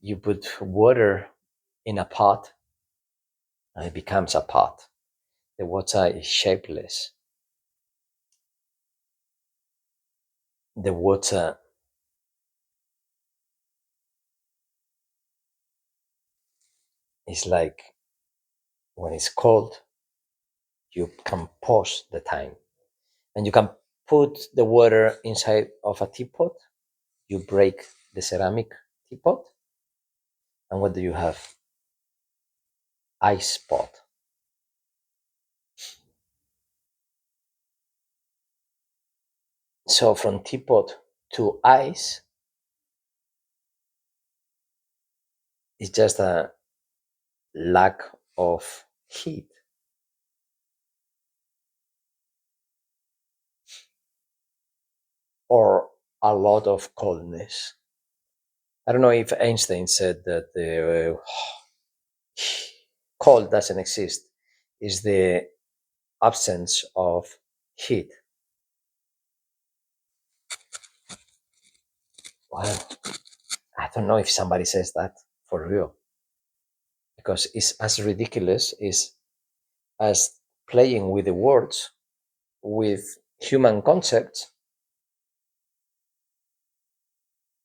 You put water in a pot and it becomes a pot. The water is shapeless. The water is like when it's cold, you can pause the time and you can put the water inside of a teapot. You break the ceramic teapot, and what do you have? Ice pot. So from teapot to ice is just a lack of heat or a lot of coldness. I don't know if Einstein said that the cold doesn't exist, is the absence of heat. Well, I don't know if somebody says that for real, because it's as ridiculous as playing with the words, with human concepts,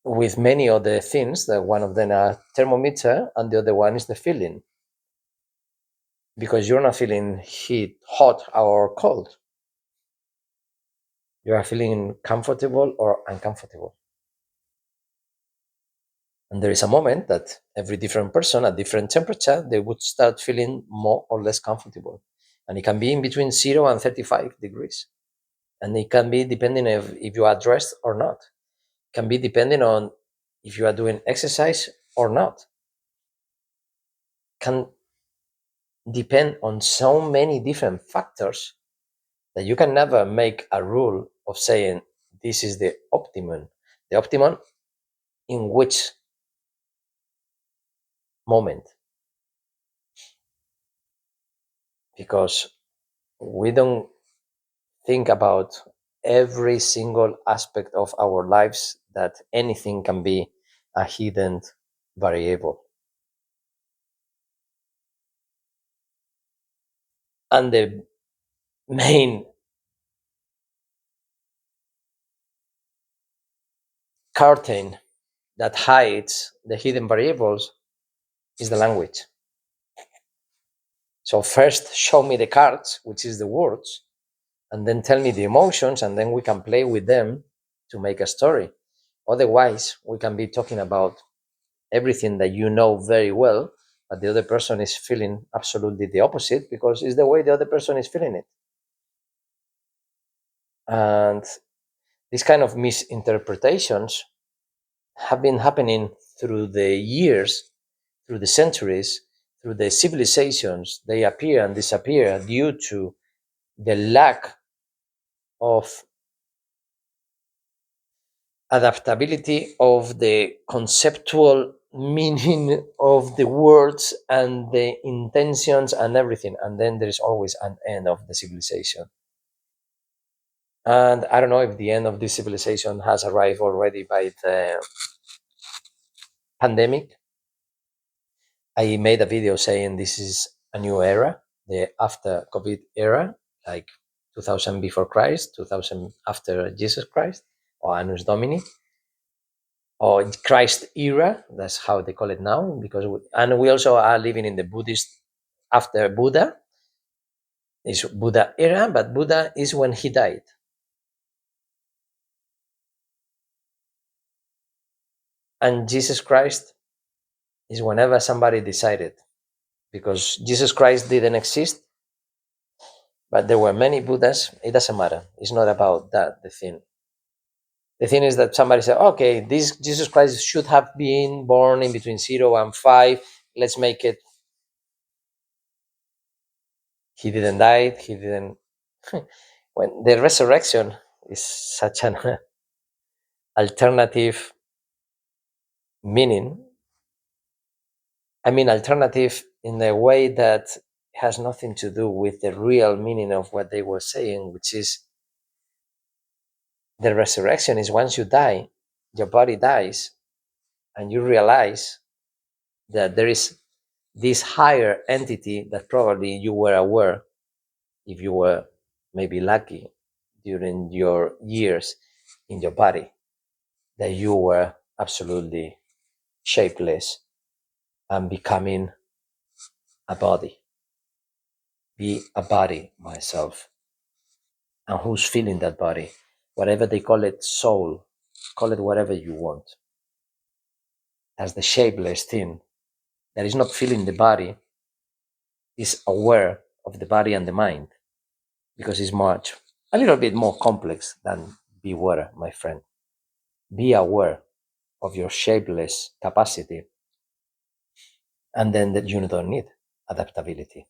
with many other things. That one of them are thermometer, and the other one is the feeling, because you're not feeling heat, hot or cold. You are feeling comfortable or uncomfortable. And there is a moment that every different person at different temperature, they would start feeling more or less comfortable. And it can be in between 0 and 35 degrees. And it can be depending if you are dressed or not. It can be depending on if you are doing exercise or not. Can depend on so many different factors that you can never make a rule of saying this is the optimum. The optimum in which moment? Because we don't think about every single aspect of our lives, that anything can be a hidden variable. And the main curtain that hides the hidden variables is the language. So first show me the cards, which is the words, and then tell me the emotions, and then we can play with them to make a story. Otherwise, we can be talking about everything that you know very well, but the other person is feeling absolutely the opposite, because it's the way the other person is feeling it. And these kind of misinterpretations have been happening through the years, through the centuries, through the civilizations. They appear and disappear due to the lack of adaptability of the conceptual meaning of the words and the intentions and everything. And then there is always an end of the civilization. And I don't know if the end of this civilization has arrived already by the pandemic. I made a video saying this is a new era, the after COVID era, like 2000 before Christ, 2000 after Jesus Christ, or Annus Domini, or Christ era. That's how they call it now, because we also are living in the Buddhist after Buddha. It's Buddha era, but Buddha is when he died. And Jesus Christ is whenever somebody decided, because Jesus Christ didn't exist, but there were many Buddhas. It doesn't matter. It's not about that, the thing. The thing is that somebody said, okay, this Jesus Christ should have been born in between 0 and 5. Let's make it. He didn't die. He didn't. When the resurrection is such an alternative meaning, I mean, alternative in a way that has nothing to do with the real meaning of what they were saying, which is the resurrection is once you die, your body dies, and you realize that there is this higher entity that probably you were aware, if you were maybe lucky during your years in your body, that you were absolutely shapeless and becoming a body. Be a body myself. And who's feeling that body? Whatever they call it, soul, call it whatever you want. As the shapeless thing that is not feeling the body, is aware of the body and the mind, because it's much a little bit more complex than beware, my friend. Be aware of your shapeless capacity, and then that you don't need adaptability.